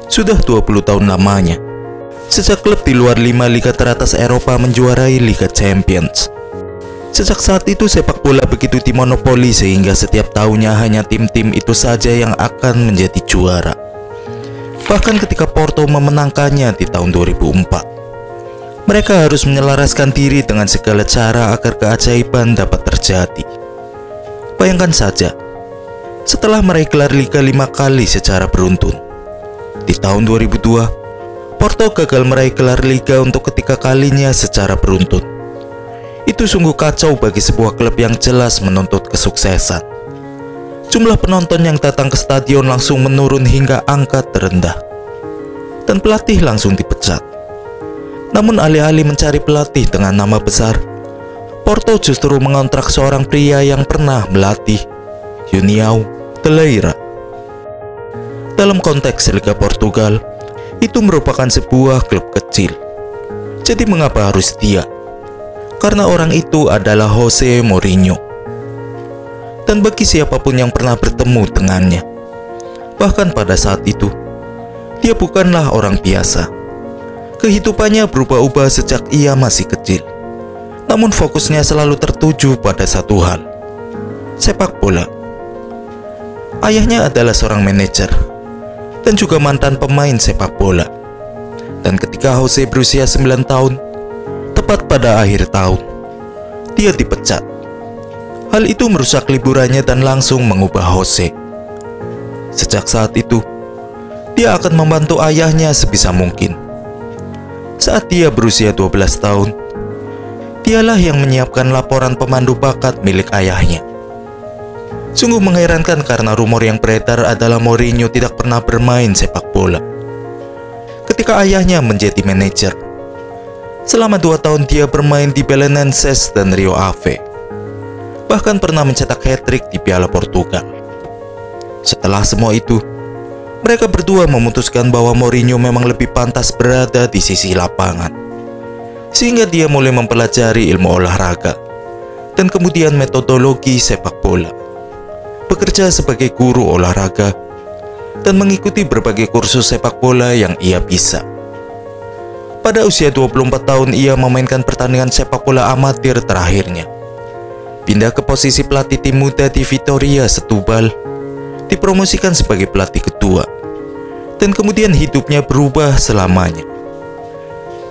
Sudah 20 tahun lamanya sejak klub di luar 5 liga teratas Eropa menjuarai Liga Champions. Sejak saat itu sepak bola begitu dimonopoli sehingga setiap tahunnya hanya tim-tim itu saja yang akan menjadi juara. Bahkan ketika Porto memenangkannya di tahun 2004, mereka harus menyelaraskan diri dengan segala cara agar keajaiban dapat terjadi. Bayangkan saja, setelah meraih gelar Liga 5 kali secara beruntun, di tahun 2002, Porto gagal meraih gelar Liga untuk ketiga kalinya secara beruntun. Itu sungguh kacau bagi sebuah klub yang jelas menuntut kesuksesan. Jumlah penonton yang datang ke stadion langsung menurun hingga angka terendah, dan pelatih langsung dipecat. Namun alih-alih mencari pelatih dengan nama besar, Porto justru mengontrak seorang pria yang pernah melatih, União de Leiria. Dalam konteks Liga Portugal, itu merupakan sebuah klub kecil. Jadi mengapa harus dia? Karena orang itu adalah Jose Mourinho. Dan bagi siapapun yang pernah bertemu dengannya, bahkan pada saat itu, dia bukanlah orang biasa. Kehidupannya berubah-ubah sejak ia masih kecil. Namun fokusnya selalu tertuju pada satu hal, sepak bola. Ayahnya adalah seorang manajer dan juga mantan pemain sepak bola. Dan ketika Jose berusia 9 tahun, tepat pada akhir tahun, dia dipecat. Hal itu merusak liburannya dan langsung mengubah Jose. Sejak saat itu, dia akan membantu ayahnya sebisa mungkin. Saat dia berusia 12 tahun, dialah yang menyiapkan laporan pemandu bakat milik ayahnya. Sungguh mengherankan karena rumor yang beredar adalah Mourinho tidak pernah bermain sepak bola. Ketika ayahnya menjadi manajer, selama 2 tahun dia bermain di Belenenses dan Rio Ave. Bahkan pernah mencetak hat-trick di Piala Portugal. Setelah semua itu, mereka berdua memutuskan bahwa Mourinho memang lebih pantas berada di sisi lapangan. Sehingga dia mulai mempelajari ilmu olahraga dan kemudian metodologi sepak bola. Bekerja sebagai guru olahraga dan mengikuti berbagai kursus sepak bola yang ia bisa. Pada usia 24 tahun ia memainkan pertandingan sepak bola amatir terakhirnya. Pindah ke posisi pelatih tim muda di Vitória Setúbal, dipromosikan sebagai pelatih kedua, dan kemudian hidupnya berubah selamanya.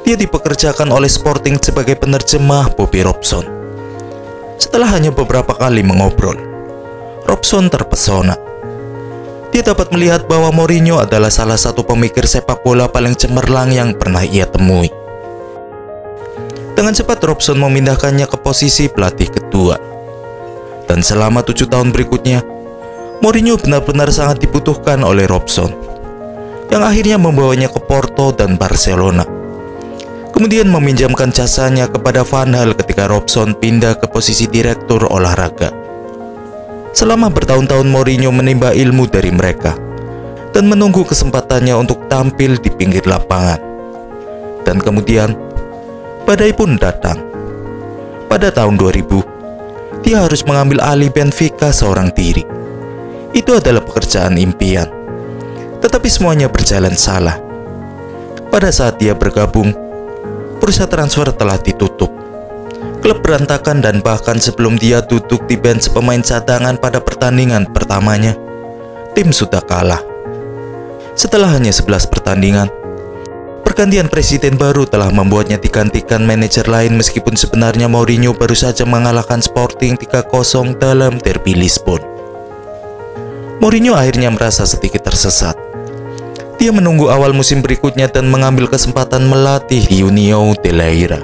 Dia dipekerjakan oleh Sporting sebagai penerjemah Bobby Robson. Setelah hanya beberapa kali mengobrol, Robson terpesona. Dia dapat melihat bahwa Mourinho adalah salah satu pemikir sepak bola paling cemerlang yang pernah ia temui. Dengan cepat Robson memindahkannya ke posisi pelatih kedua. Dan selama 7 tahun berikutnya, Mourinho benar-benar sangat dibutuhkan oleh Robson, yang akhirnya membawanya ke Porto dan Barcelona. Kemudian meminjamkan jasanya kepada Van Gaal ketika Robson pindah ke posisi direktur olahraga. Selama bertahun-tahun Mourinho menimba ilmu dari mereka dan menunggu kesempatannya untuk tampil di pinggir lapangan. Dan kemudian badai pun datang. Pada tahun 2000, dia harus mengambil alih Benfica seorang diri. Itu adalah pekerjaan impian. Tetapi semuanya berjalan salah. Pada saat dia bergabung, bursa transfer telah ditutup. Klub berantakan dan bahkan sebelum dia duduk di bench pemain cadangan pada pertandingan pertamanya, tim sudah kalah. Setelah hanya 11 pertandingan, pergantian presiden baru telah membuatnya digantikan manajer lain meskipun sebenarnya Mourinho baru saja mengalahkan Sporting 3-0 dalam derby Lisbon. Mourinho akhirnya merasa sedikit tersesat. Dia menunggu awal musim berikutnya dan mengambil kesempatan melatih di União de Leiria.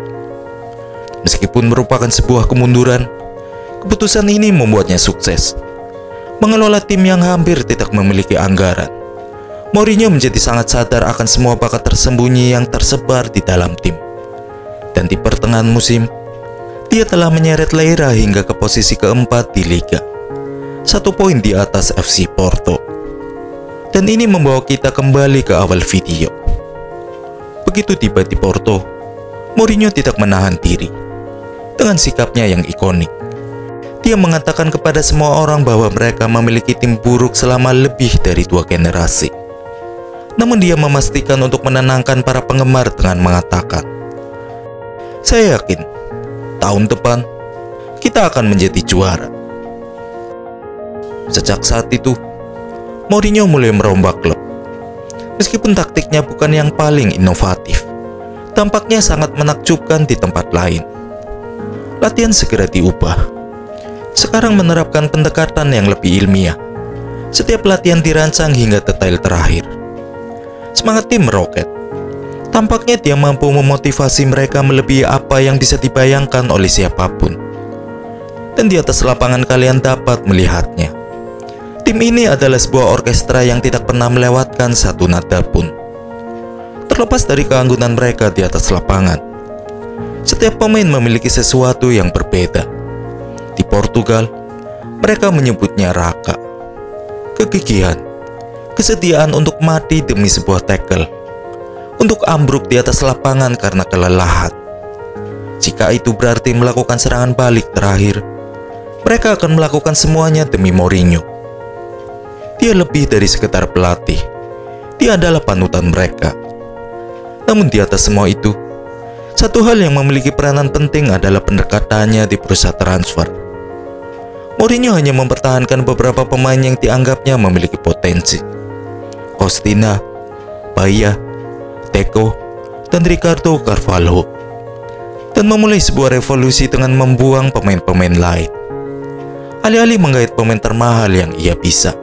Meskipun merupakan sebuah kemunduran, keputusan ini membuatnya sukses. Mengelola tim yang hampir tidak memiliki anggaran, Mourinho menjadi sangat sadar akan semua bakat tersembunyi yang tersebar di dalam tim. Dan di pertengahan musim, dia telah menyeret Leiria hingga ke posisi keempat di Liga, 1 poin di atas FC Porto. Dan ini membawa kita kembali ke awal video. Begitu tiba di Porto, Mourinho tidak menahan diri. Dengan sikapnya yang ikonik, dia mengatakan kepada semua orang bahwa mereka memiliki tim buruk selama lebih dari 2 generasi. Namun dia memastikan untuk menenangkan para penggemar dengan mengatakan, "Saya yakin tahun depan kita akan menjadi juara." Sejak saat itu, Mourinho mulai merombak klub. Meskipun taktiknya bukan yang paling inovatif, tampaknya sangat menakjubkan di tempat lain. Latihan segera diubah. Sekarang menerapkan pendekatan yang lebih ilmiah. Setiap latihan dirancang hingga detail terakhir. Semangat tim meroket. Tampaknya dia mampu memotivasi mereka melebihi apa yang bisa dibayangkan oleh siapapun. Dan di atas lapangan kalian dapat melihatnya. Tim ini adalah sebuah orkestra yang tidak pernah melewatkan satu nada pun. Terlepas dari keanggunan mereka di atas lapangan, setiap pemain memiliki sesuatu yang berbeda. Di Portugal, mereka menyebutnya raka, kegigihan, kesediaan untuk mati demi sebuah tackle, untuk ambruk di atas lapangan karena kelelahan. Jika itu berarti melakukan serangan balik terakhir, mereka akan melakukan semuanya demi Mourinho. Dia lebih dari sekedar pelatih. Dia adalah panutan mereka. Namun di atas semua itu, satu hal yang memiliki peranan penting adalah pendekatannya di bursa transfer. Mourinho hanya mempertahankan beberapa pemain yang dianggapnya memiliki potensi. Costina, Bahia, Deco, dan Ricardo Carvalho. Dan memulai sebuah revolusi dengan membuang pemain-pemain lain. Alih-alih menggait pemain termahal yang ia bisa,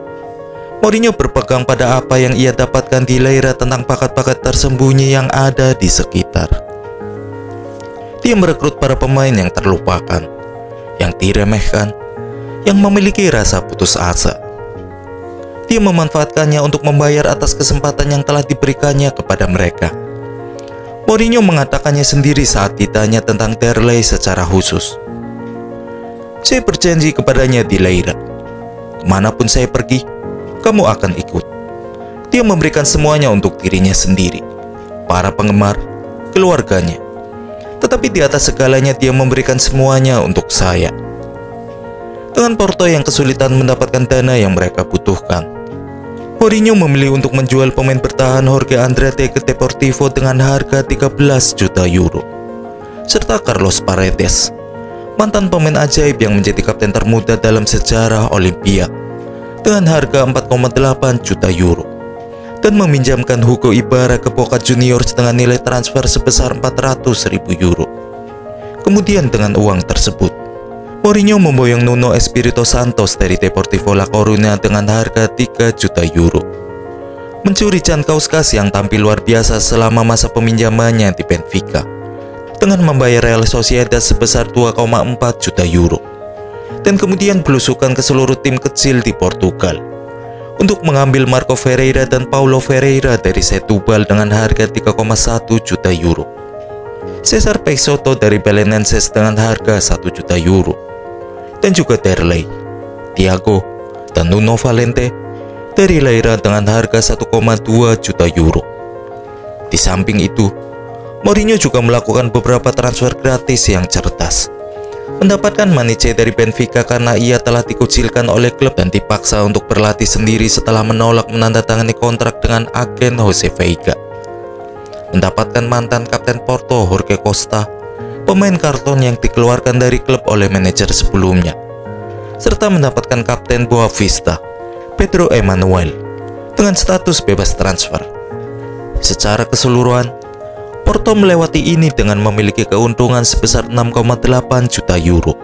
Mourinho berpegang pada apa yang ia dapatkan di Leira tentang bakat-bakat tersembunyi yang ada di sekitar. Dia merekrut para pemain yang terlupakan, yang diremehkan, yang memiliki rasa putus asa. Dia memanfaatkannya untuk membayar atas kesempatan yang telah diberikannya kepada mereka. Mourinho mengatakannya sendiri saat ditanya tentang Derlei secara khusus. "Saya berjanji kepadanya di Leira, kemanapun saya pergi, kamu akan ikut." Dia memberikan semuanya untuk dirinya sendiri, para penggemar, keluarganya. Tetapi di atas segalanya dia memberikan semuanya untuk saya. Dengan Porto yang kesulitan mendapatkan dana yang mereka butuhkan, Mourinho memilih untuk menjual pemain bertahan Jorge Andrade ke Deportivo dengan harga 13 juta euro, serta Carlos Paredes, mantan pemain ajaib yang menjadi kapten termuda dalam sejarah Olimpia, dengan harga 4,8 juta euro, dan meminjamkan Hugo Ibarra ke Boca Juniors dengan nilai transfer sebesar 400.000 euro. Kemudian dengan uang tersebut, Mourinho memboyong Nuno Espirito Santo dari Deportivo La Coruña dengan harga 3 juta euro. Mencuri Jan Kauskas yang tampil luar biasa selama masa peminjamannya di Benfica, dengan membayar Real Sociedad sebesar 2,4 juta euro. Dan kemudian belusukan ke seluruh tim kecil di Portugal untuk mengambil Marco Ferreira dan Paulo Ferreira dari Setúbal dengan harga 3,1 juta euro, Cesar Peixoto dari Belenenses dengan harga 1 juta euro, dan juga Derlei, Thiago, dan Nuno Valente dari Leira dengan harga 1,2 juta euro. Di samping itu, Mourinho juga melakukan beberapa transfer gratis yang cerdas. Mendapatkan Maniche dari Benfica karena ia telah dikucilkan oleh klub dan dipaksa untuk berlatih sendiri setelah menolak menandatangani kontrak dengan agen Jose Veiga. Mendapatkan mantan kapten Porto Jorge Costa, pemain karton yang dikeluarkan dari klub oleh manajer sebelumnya, serta mendapatkan kapten Boavista, Pedro Emanuel, dengan status bebas transfer. Secara keseluruhan, Porto melewati ini dengan memiliki keuntungan sebesar 6,8 juta euro.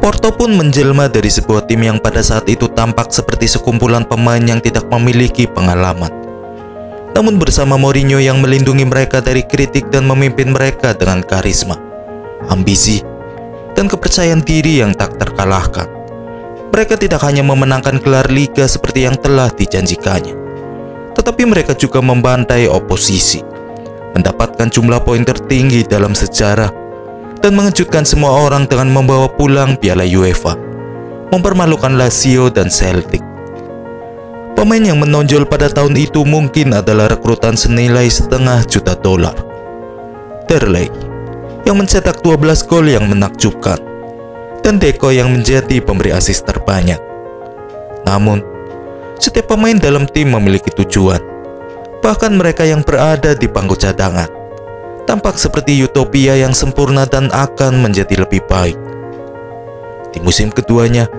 Porto pun menjelma dari sebuah tim yang pada saat itu tampak seperti sekumpulan pemain yang tidak memiliki pengalaman. Namun bersama Mourinho yang melindungi mereka dari kritik dan memimpin mereka dengan karisma, ambisi, dan kepercayaan diri yang tak terkalahkan, mereka tidak hanya memenangkan gelar liga seperti yang telah dijanjikannya, tetapi mereka juga membantai oposisi, mendapatkan jumlah poin tertinggi dalam sejarah, dan mengejutkan semua orang dengan membawa pulang piala UEFA, mempermalukan Lazio dan Celtic. Pemain yang menonjol pada tahun itu mungkin adalah rekrutan senilai $500 juta. Derlei yang mencetak 12 gol yang menakjubkan, dan Deco yang menjadi pemberi assist terbanyak. Namun, setiap pemain dalam tim memiliki tujuan, Bahkan mereka yang berada di bangku cadangan tampak seperti utopia yang sempurna dan akan menjadi lebih baik. Di musim keduanya,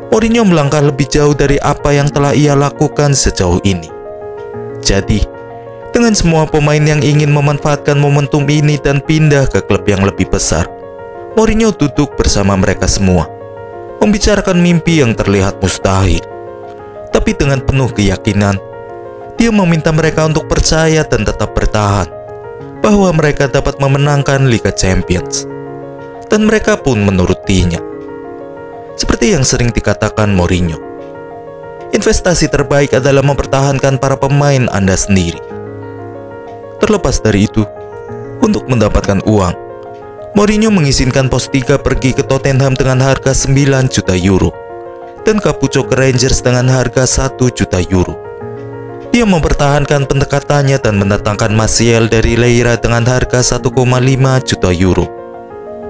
Mourinho melangkah lebih jauh dari apa yang telah ia lakukan sejauh ini. Jadi, dengan semua pemain yang ingin memanfaatkan momentum ini dan pindah ke klub yang lebih besar, Mourinho duduk bersama mereka semua, membicarakan mimpi yang terlihat mustahil. Tapi dengan penuh keyakinan, dia meminta mereka untuk percaya dan tetap bertahan, bahwa mereka dapat memenangkan Liga Champions. Dan mereka pun menurutinya. Seperti yang sering dikatakan Mourinho, investasi terbaik adalah mempertahankan para pemain Anda sendiri. Terlepas dari itu, untuk mendapatkan uang, Mourinho mengizinkan Postiga pergi ke Tottenham dengan harga 9 juta euro dan Cappuccio ke Rangers dengan harga 1 juta euro. Dia mempertahankan pendekatannya dan mendatangkan Martial dari Leira dengan harga 1,5 juta euro,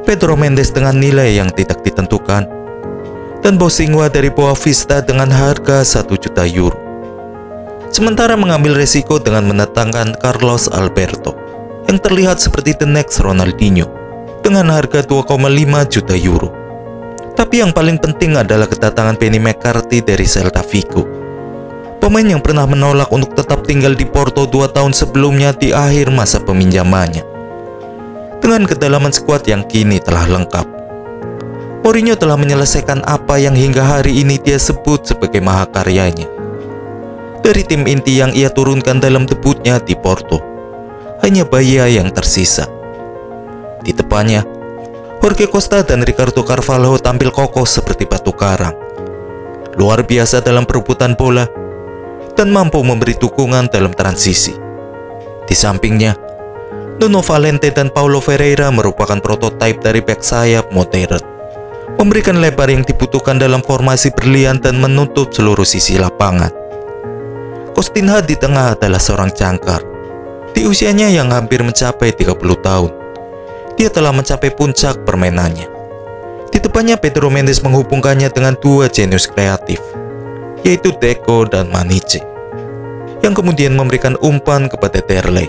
Pedro Mendes dengan nilai yang tidak ditentukan, dan Bosingwa dari Boavista dengan harga 1 juta euro. Sementara mengambil resiko dengan mendatangkan Carlos Alberto yang terlihat seperti the next Ronaldinho dengan harga 2,5 juta euro. Tapi yang paling penting adalah kedatangan Benny McCarthy dari Celta Vigo, pemain yang pernah menolak untuk tetap tinggal di Porto 2 tahun sebelumnya di akhir masa peminjamannya. Dengan kedalaman skuad yang kini telah lengkap, Mourinho telah menyelesaikan apa yang hingga hari ini dia sebut sebagai mahakaryanya. Dari tim inti yang ia turunkan dalam debutnya di Porto, hanya Bahia yang tersisa. Di depannya, Jorge Costa dan Ricardo Carvalho tampil kokoh seperti batu karang, luar biasa dalam perebutan bola, dan mampu memberi dukungan dalam transisi. Di sampingnya, Nuno Valente dan Paulo Ferreira merupakan prototipe dari bek sayap modern, memberikan lebar yang dibutuhkan dalam formasi berlian dan menutup seluruh sisi lapangan. Coutinho di tengah adalah seorang jangkar. Di usianya yang hampir mencapai 30 tahun, dia telah mencapai puncak permainannya. Di depannya Pedro Mendes menghubungkannya dengan dua jenius kreatif, yaitu Deco dan Maniche, yang kemudian memberikan umpan kepada Derlei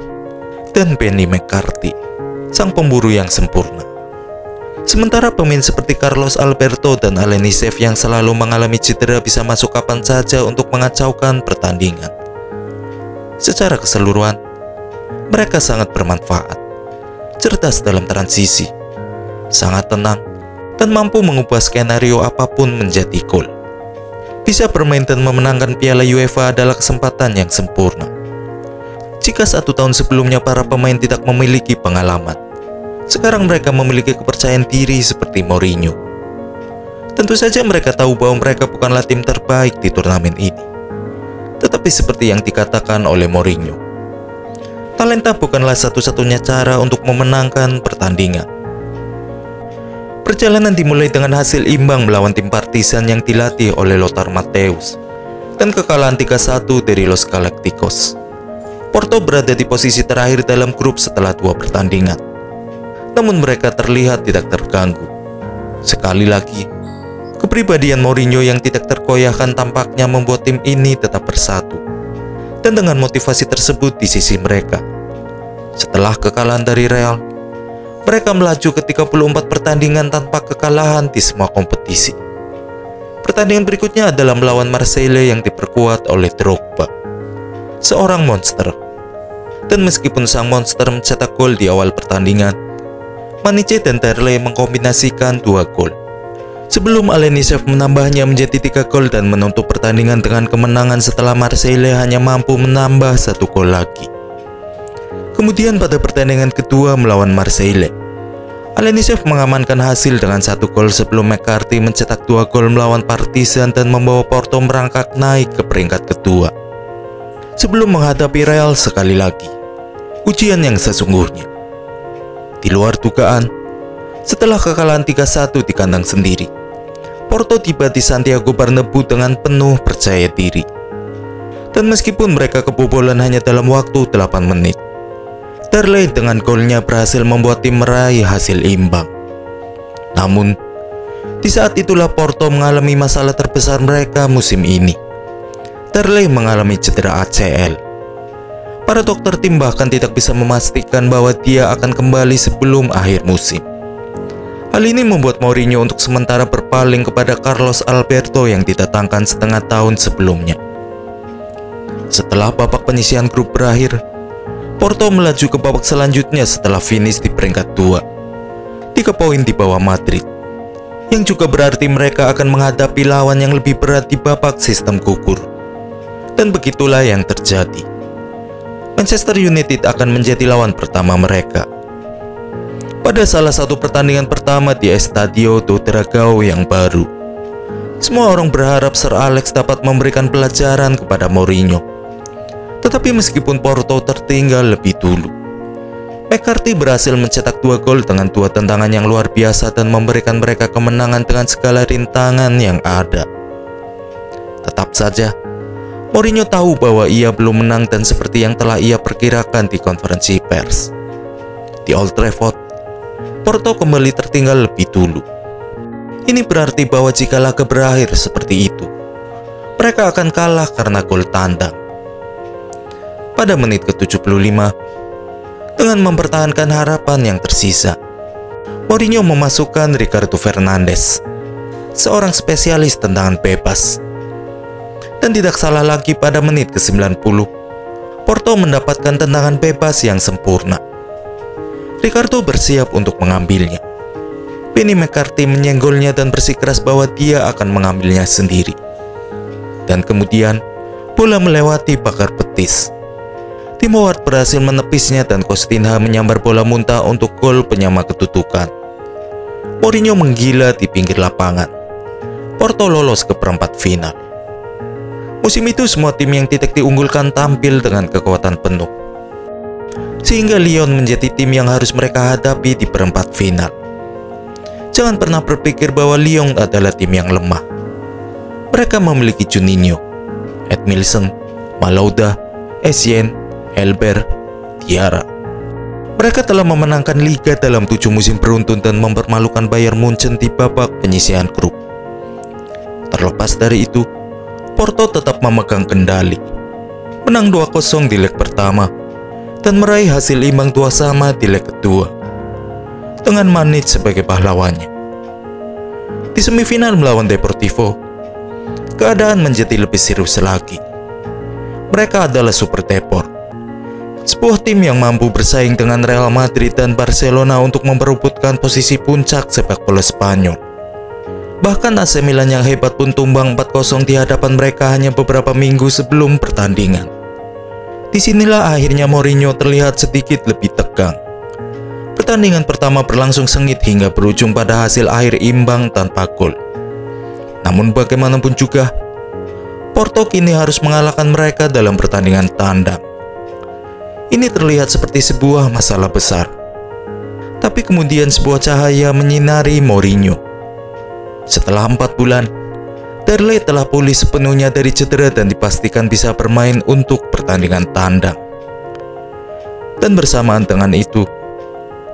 dan Benny McCarthy, sang pemburu yang sempurna. Sementara pemain seperti Carlos Alberto dan Alenisev yang selalu mengalami cedera bisa masuk kapan saja untuk mengacaukan pertandingan. Secara keseluruhan, mereka sangat bermanfaat, cerdas dalam transisi, sangat tenang, dan mampu mengubah skenario apapun menjadi gol. Bisa bermain dan memenangkan Piala UEFA adalah kesempatan yang sempurna. Jika 1 tahun sebelumnya para pemain tidak memiliki pengalaman, sekarang mereka memiliki kepercayaan diri seperti Mourinho. Tentu saja mereka tahu bahwa mereka bukanlah tim terbaik di turnamen ini. Tetapi seperti yang dikatakan oleh Mourinho, talenta bukanlah satu-satunya cara untuk memenangkan pertandingan. Perjalanan dimulai dengan hasil imbang melawan tim Partizan yang dilatih oleh Lothar Matthäus dan kekalahan 3-1 dari Los Galacticos. Porto berada di posisi terakhir dalam grup setelah 2 pertandingan. Namun mereka terlihat tidak terganggu. Sekali lagi, kepribadian Mourinho yang tidak tergoyahkan tampaknya membuat tim ini tetap bersatu. Dan dengan motivasi tersebut di sisi mereka, setelah kekalahan dari Real, mereka melaju ke 34 pertandingan tanpa kekalahan di semua kompetisi. Pertandingan berikutnya adalah melawan Marseille yang diperkuat oleh Drogba, seorang monster. Dan meskipun sang monster mencetak gol di awal pertandingan, Maniche dan Derlei mengkombinasikan 2 gol, sebelum Alenisev menambahnya menjadi 3 gol dan menutup pertandingan dengan kemenangan setelah Marseille hanya mampu menambah 1 gol lagi. Kemudian pada pertandingan kedua melawan Marseille, Alenisev mengamankan hasil dengan 1 gol sebelum McCarthy mencetak 2 gol melawan Partizan dan membawa Porto merangkak naik ke peringkat kedua. Sebelum menghadapi Real sekali lagi, ujian yang sesungguhnya. Di luar dugaan, setelah kekalahan 3-1 di kandang sendiri, Porto tiba di Santiago Bernabeu dengan penuh percaya diri. Dan meskipun mereka kebobolan hanya dalam waktu 8 menit, Derlei dengan golnya berhasil membuat tim meraih hasil imbang. Namun, di saat itulah Porto mengalami masalah terbesar mereka musim ini. Derlei mengalami cedera ACL. Para dokter tim bahkan tidak bisa memastikan bahwa dia akan kembali sebelum akhir musim. Hal ini membuat Mourinho untuk sementara berpaling kepada Carlos Alberto yang didatangkan setengah tahun sebelumnya. Setelah babak penyisihan grup berakhir, Porto melaju ke babak selanjutnya setelah finish di peringkat 2, 3 poin di bawah Madrid, yang juga berarti mereka akan menghadapi lawan yang lebih berat di babak sistem gugur. Dan begitulah yang terjadi. Manchester United akan menjadi lawan pertama mereka. Pada salah satu pertandingan pertama di Estadio do Dragão yang baru, semua orang berharap Sir Alex dapat memberikan pelajaran kepada Mourinho. Tetapi meskipun Porto tertinggal lebih dulu, McCarthy berhasil mencetak 2 gol dengan 2 tendangan yang luar biasa dan memberikan mereka kemenangan dengan segala rintangan yang ada. Tetap saja, Mourinho tahu bahwa ia belum menang dan seperti yang telah ia perkirakan di konferensi pers, di Old Trafford, Porto kembali tertinggal lebih dulu. Ini berarti bahwa jika laga berakhir seperti itu, mereka akan kalah karena gol tandang. Pada menit ke-75, dengan mempertahankan harapan yang tersisa, Mourinho memasukkan Ricardo Fernandes, seorang spesialis tendangan bebas. Dan tidak salah lagi, pada menit ke-90, Porto mendapatkan tendangan bebas yang sempurna. Ricardo bersiap untuk mengambilnya. Benny McCarthy menyenggolnya dan bersikeras bahwa dia akan mengambilnya sendiri. Dan kemudian, bola melewati pagar betis. Tim Howard berhasil menepisnya dan Costinha menyambar bola muntah untuk gol penyama kedudukan. Mourinho menggila di pinggir lapangan. Porto lolos ke perempat final. Musim itu semua tim yang tidak diunggulkan tampil dengan kekuatan penuh, sehingga Lyon menjadi tim yang harus mereka hadapi di perempat final. Jangan pernah berpikir bahwa Lyon adalah tim yang lemah. Mereka memiliki Juninho, Edmilson, Malouda, Essien, Elber, Diarra. Mereka telah memenangkan Liga dalam 7 musim beruntun dan mempermalukan Bayern Munchen di babak penyisihan grup. Terlepas dari itu, Porto tetap memegang kendali, menang 2-0 di leg pertama, dan meraih hasil imbang 2-2 di leg kedua, dengan Manic sebagai pahlawannya. Di semifinal melawan Deportivo, keadaan menjadi lebih serius lagi. Mereka adalah Super Depor, sebuah tim yang mampu bersaing dengan Real Madrid dan Barcelona untuk memperebutkan posisi puncak sepak bola Spanyol. Bahkan AC Milan yang hebat pun tumbang 4-0 di hadapan mereka hanya beberapa minggu sebelum pertandingan. Disinilah akhirnya Mourinho terlihat sedikit lebih tegang. Pertandingan pertama berlangsung sengit hingga berujung pada hasil akhir imbang tanpa gol. Namun bagaimanapun juga, Porto kini harus mengalahkan mereka dalam pertandingan tandang. Ini terlihat seperti sebuah masalah besar. Tapi kemudian sebuah cahaya menyinari Mourinho. Setelah 4 bulan, Derlei telah pulih sepenuhnya dari cedera dan dipastikan bisa bermain untuk pertandingan tandang. Dan bersamaan dengan itu,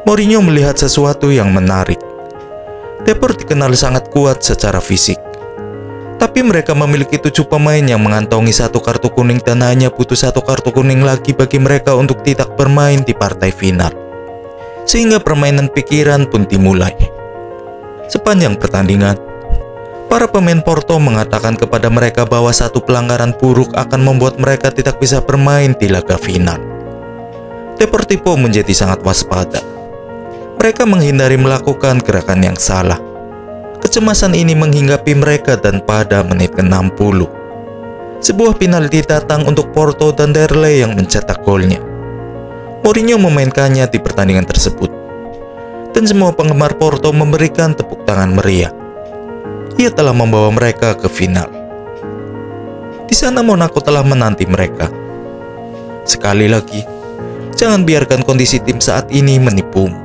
Mourinho melihat sesuatu yang menarik. Depor dikenal sangat kuat secara fisik, tapi mereka memiliki 7 pemain yang mengantongi 1 kartu kuning dan hanya butuh 1 kartu kuning lagi bagi mereka untuk tidak bermain di partai final. Sehingga permainan pikiran pun dimulai. Sepanjang pertandingan, para pemain Porto mengatakan kepada mereka bahwa 1 pelanggaran buruk akan membuat mereka tidak bisa bermain di laga final. Deportivo menjadi sangat waspada. Mereka menghindari melakukan gerakan yang salah. Kecemasan ini menghinggapi mereka dan pada menit ke-60, sebuah penalti datang untuk Porto dan Derlei yang mencetak golnya. Mourinho memainkannya di pertandingan tersebut, dan semua penggemar Porto memberikan tepuk tangan meriah. Ia telah membawa mereka ke final. Di sana Monaco telah menanti mereka. Sekali lagi, jangan biarkan kondisi tim saat ini menipumu.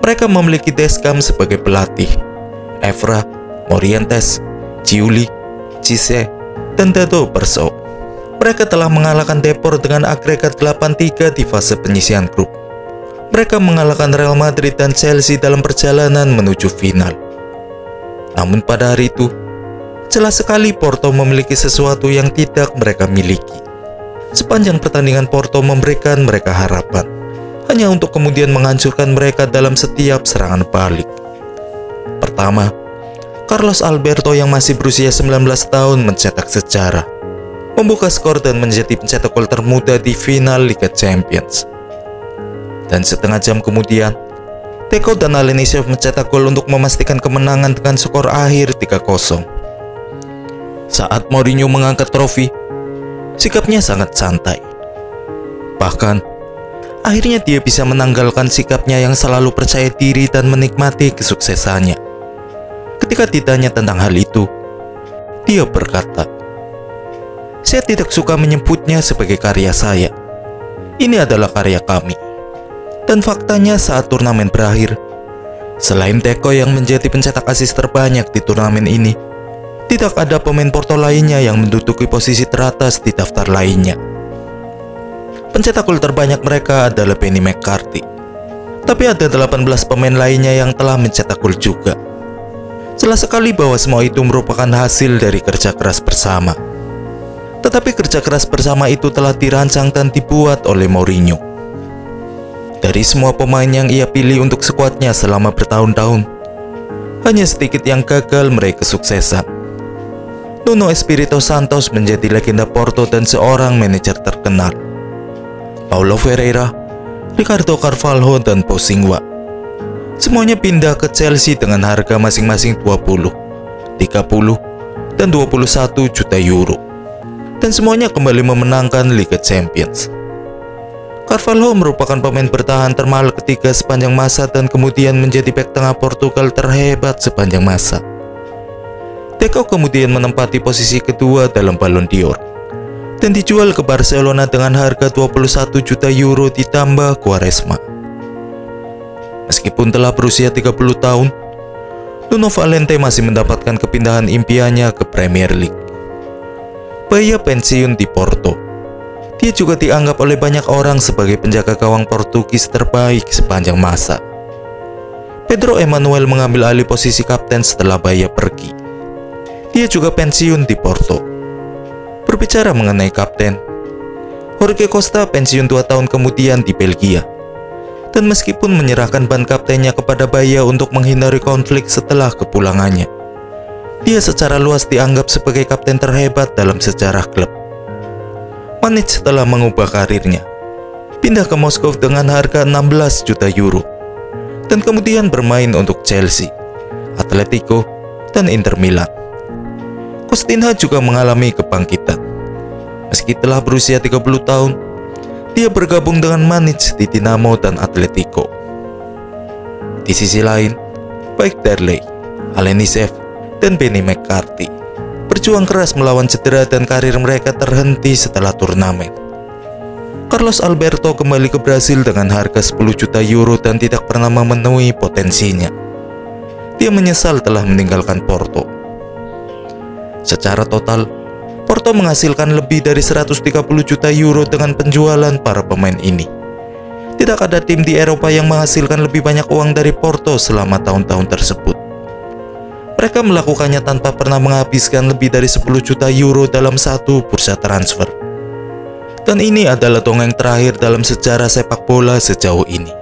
Mereka memiliki Deschamps sebagai pelatih, Evra, Morientes, Giuli, Cisse, dan Dado Perso. Mereka telah mengalahkan Depor dengan agregat 8-3 di fase penyisihan grup. Mereka mengalahkan Real Madrid dan Chelsea dalam perjalanan menuju final. Namun pada hari itu, jelas sekali Porto memiliki sesuatu yang tidak mereka miliki. Sepanjang pertandingan Porto memberikan mereka harapan, hanya untuk kemudian menghancurkan mereka dalam setiap serangan balik. Pertama, Carlos Alberto yang masih berusia 19 tahun mencetak sejarah, membuka skor dan menjadi pencetak gol termuda di final Liga Champions. Dan setengah jam kemudian, Deco dan Alenishev mencetak gol untuk memastikan kemenangan dengan skor akhir 3-0. Saat Mourinho mengangkat trofi, sikapnya sangat santai. Bahkan, akhirnya dia bisa menanggalkan sikapnya yang selalu percaya diri dan menikmati kesuksesannya. Ketika ditanya tentang hal itu, dia berkata, "Saya tidak suka menyebutnya sebagai karya saya. Ini adalah karya kami." Dan faktanya saat turnamen berakhir, selain Deco yang menjadi pencetak assist terbanyak di turnamen ini, tidak ada pemain Porto lainnya yang menduduki posisi teratas di daftar lainnya. Pencetak gol terbanyak mereka adalah Benny McCarthy, tapi ada 18 pemain lainnya yang telah mencetak gol juga. Jelas sekali bahwa semua itu merupakan hasil dari kerja keras bersama. Tetapi kerja keras bersama itu telah dirancang dan dibuat oleh Mourinho. Dari semua pemain yang ia pilih untuk skuadnya selama bertahun-tahun, hanya sedikit yang gagal meraih kesuksesan. Nuno Espirito Santos menjadi legenda Porto dan seorang manajer terkenal. Paulo Ferreira, Ricardo Carvalho, dan Bosingwa semuanya pindah ke Chelsea dengan harga masing-masing 20, 30, dan 21 juta euro. Dan semuanya kembali memenangkan Liga Champions. Carvalho merupakan pemain bertahan termahal ketiga sepanjang masa dan kemudian menjadi bek tengah Portugal terhebat sepanjang masa. Deco kemudian menempati posisi kedua dalam Ballon d'Or dan dijual ke Barcelona dengan harga 21 juta euro ditambah Quaresma. Meskipun telah berusia 30 tahun, Nuno Valente masih mendapatkan kepindahan impiannya ke Premier League. Baya pensiun di Porto, dia juga dianggap oleh banyak orang sebagai penjaga gawang Portugis terbaik sepanjang masa. Pedro Emmanuel mengambil alih posisi kapten setelah Baya pergi. Dia juga pensiun di Porto. Berbicara mengenai kapten, Jorge Costa pensiun 2 tahun kemudian di Belgia. Dan meskipun menyerahkan ban kaptennya kepada Baya untuk menghindari konflik setelah kepulangannya, dia secara luas dianggap sebagai kapten terhebat dalam sejarah klub. Manic telah mengubah karirnya, pindah ke Moskow dengan harga 16 juta euro, dan kemudian bermain untuk Chelsea, Atletico, dan Inter Milan. Costinha juga mengalami kebangkitan. Meski telah berusia 30 tahun, dia bergabung dengan Manic di Dinamo dan Atletico. Di sisi lain, baik Derley, Alenishev, dan Benny McCarthy berjuang keras melawan cedera dan karir mereka terhenti setelah turnamen. Carlos Alberto kembali ke Brasil dengan harga 10 juta euro dan tidak pernah memenuhi potensinya. Dia menyesal telah meninggalkan Porto. Secara total, Porto menghasilkan lebih dari 130 juta euro dengan penjualan para pemain ini. Tidak ada tim di Eropa yang menghasilkan lebih banyak uang dari Porto selama tahun-tahun tersebut. Mereka melakukannya tanpa pernah menghabiskan lebih dari 10 juta euro dalam satu bursa transfer. Dan ini adalah dongeng terakhir dalam sejarah sepak bola sejauh ini.